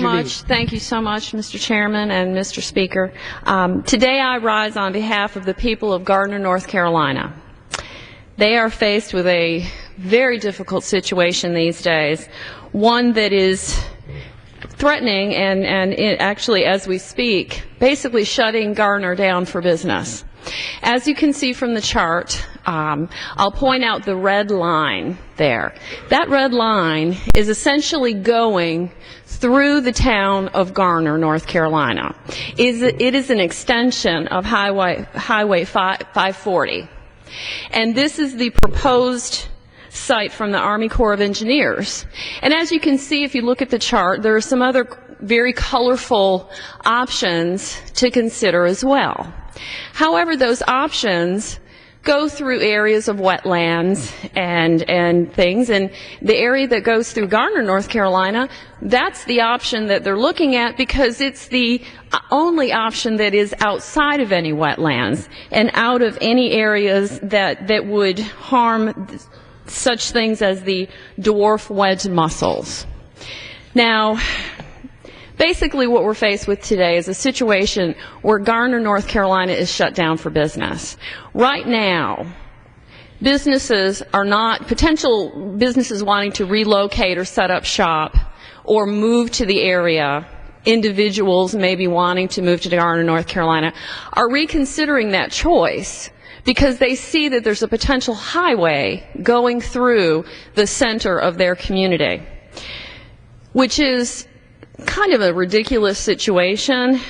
much. Thank you so much, Mr. Chairman and Mr. Speaker. Today I rise on behalf of the people of Gardner, North Carolina. They are faced with a very difficult situation these days, one that is threatening and actually, as we speak, basically shutting Gardner down for business. As you can see from the chart, I'll point out the red line there. That red line is essentially going through the town of Gardner, North Carolina. It is an extension of Highway 540. And this is the proposed site from the Army Corps of Engineers. And as you can see, if you look at the chart, there are some other very colorful options to consider as well. However, those options go through areas of wetlands and things, and the area that goes through Gardner, North Carolina, that's the option that they're looking at because it's the only option that is outside of any wetlands and out of any areas that would harm such things as the dwarf wedge mussels. Now, basically what we're faced with today is a situation where Gardner, North Carolina is shut down for business. Right now, businesses are not, potential businesses wanting to relocate or set up shop or move to the area, individuals maybe wanting to move to Gardner, North Carolina, are reconsidering that choice because they see that there's a potential highway going through the center of their community, which is kind of a ridiculous situation.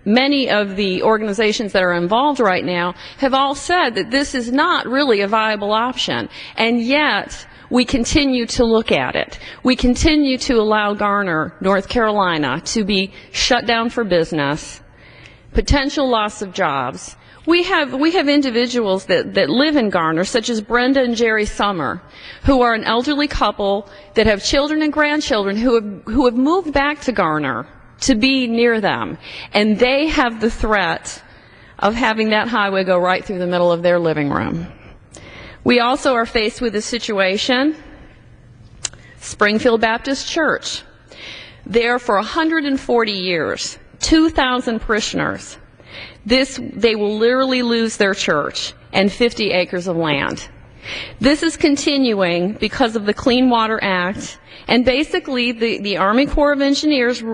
Many of the organizations that are involved right now have all said that this is not really a viable option, and yet we continue to look at it. We continue to allow Gardner, North Carolina, to be shut down for business, potential loss of jobs. We have individuals that live in Gardner, such as Brenda and Jerry Summer, who are an elderly couple that have children and grandchildren who have moved back to Gardner to be near them, and they have the threat of having that highway go right through the middle of their living room. We also are faced with a situation, Springfield Baptist Church. There for 140 years, 2,000 parishioners. They will literally lose their church and 50 acres of land. This is continuing because of the Clean Water Act and basically the Army Corps of Engineers'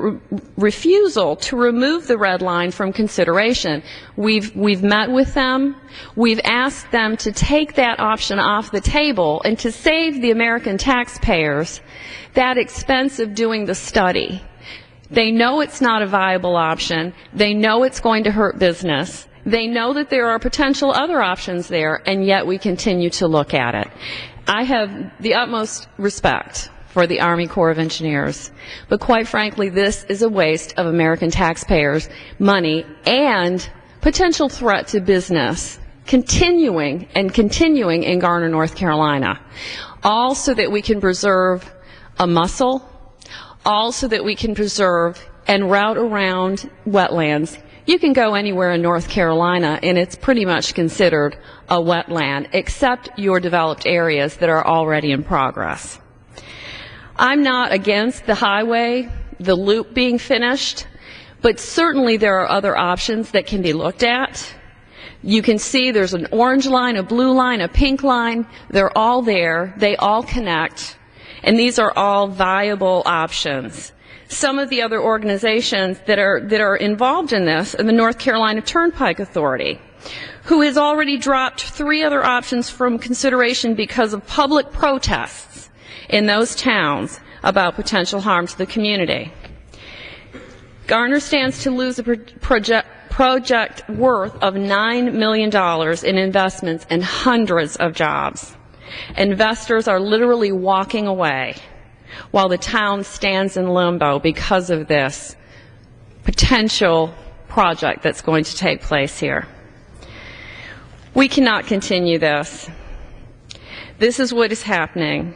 refusal to remove the red line from consideration. We've met with them. We've asked them to take that option off the table and to save the American taxpayers that expense of doing the study. They know it's not a viable option. They know it's going to hurt business. They know that there are potential other options there, and yet we continue to look at it. I have the utmost respect for the Army Corps of Engineers, but quite frankly, this is a waste of American taxpayers' money and potential threat to business continuing in Gardner, North Carolina, all so that we can preserve a mussel, all so that we can preserve and route around wetlands. You can go anywhere in North Carolina and it's pretty much considered a wetland, except your developed areas that are already in progress. I'm not against the highway, the loop being finished, but certainly there are other options that can be looked at. You can see there's an orange line, a blue line, a pink line. They're all there. They all connect. And these are all viable options. Some of the other organizations that are involved in this are the North Carolina Turnpike Authority, who has already dropped 3 other options from consideration because of public protests in those towns about potential harm to the community. Gardner stands to lose a project worth of $9 million in investments and hundreds of jobs. Investors are literally walking away while the town stands in limbo because of this potential project that's going to take place here. We cannot continue this. This is what is happening.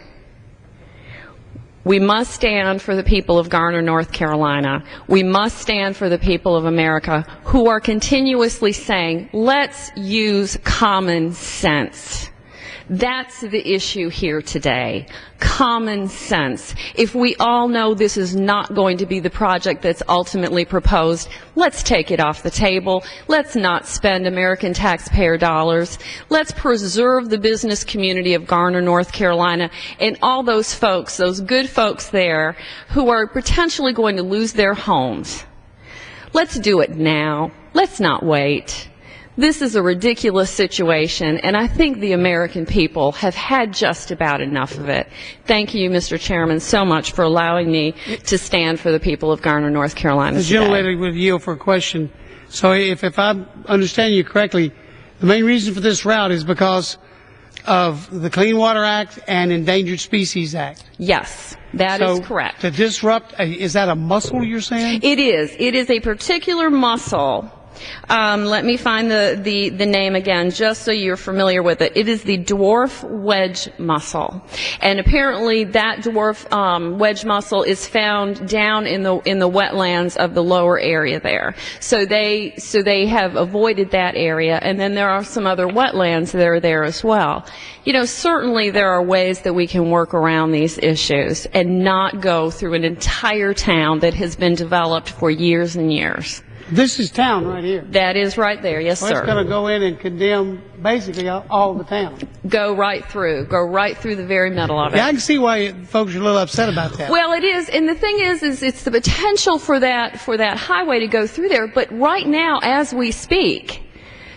We must stand for the people of Gardner, North Carolina. We must stand for the people of America who are continuously saying, let's use common sense. That's the issue here today. Common sense. If we all know this is not going to be the project that's ultimately proposed, let's take it off the table. Let's not spend American taxpayer dollars. Let's preserve the business community of Garner, North Carolina, and all those folks, those good folks there who are potentially going to lose their homes. Let's do it now. Let's not wait. This is a ridiculous situation, and I think the American people have had just about enough of it. Thank you, Mr. Chairman, so much for allowing me to stand for the people of Garner, North Carolina today. The gentlelady would yield for a question. So if I understand you correctly, the main reason for this route is because of the Clean Water Act and Endangered Species Act. Yes, that is correct. To disrupt, is that a mussel you're saying? It is. It is a particular mussel. Let me find the name again, just so you're familiar with it. It is the dwarf wedge mussel, and apparently that dwarf wedge mussel is found down in the wetlands of the lower area there. So they have avoided that area, and then there are some other wetlands that are there as well. You know, certainly there are ways that we can work around these issues and not go through an entire town that has been developed for years and years. This is town right here. That is right there, yes, so sir. It's going to go in and condemn basically all the town. Go right through the very middle of it. Yeah, I can see why folks are a little upset about that. Well, it is, and the thing is it's the potential for that highway to go through there. But right now, as we speak,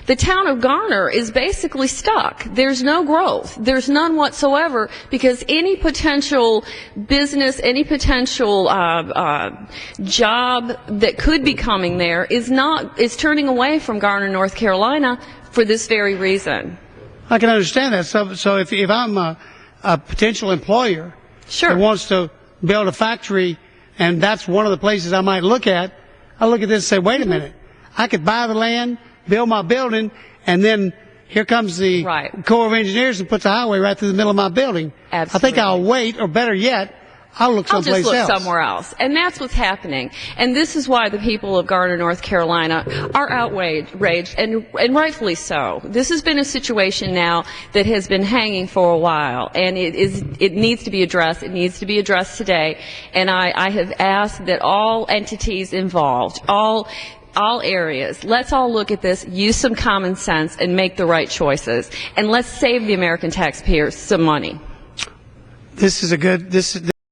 the town of Garner is basically stuck. There's no growth. There's none whatsoever, because any potential business, any potential job that could be coming there is turning away from Garner, North Carolina, for this very reason. I can understand that. So if I'm a potential employer that wants to build a factory, and that's one of the places I might look at, I look at this and say, wait a minute, I could buy the land, build my building, and then here comes the Corps of Engineers and puts a highway right through the middle of my building. Absolutely. I think I'll wait, or better yet, I'll look someplace else. I'll just look somewhere else. And that's what's happening. And this is why the people of Garner, North Carolina are outraged, and rightfully so. This has been a situation now that has been hanging for a while, and it needs to be addressed. It needs to be addressed today. And I have asked that all entities involved, all areas, let's all look at this, use some common sense, and make the right choices. And let's save the American taxpayers some money. This is a good,